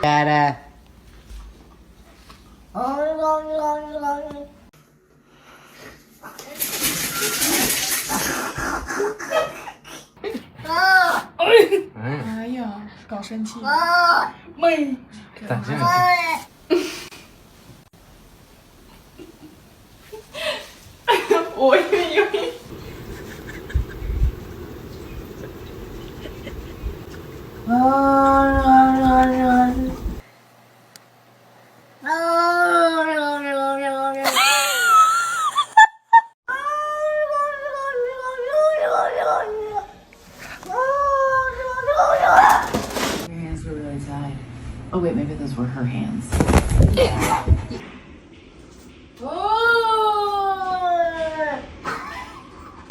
Dada. Ah. 哎呀，搞生气。妹。等下。我以为。Your hands were really tied. Oh wait, maybe those were her hands.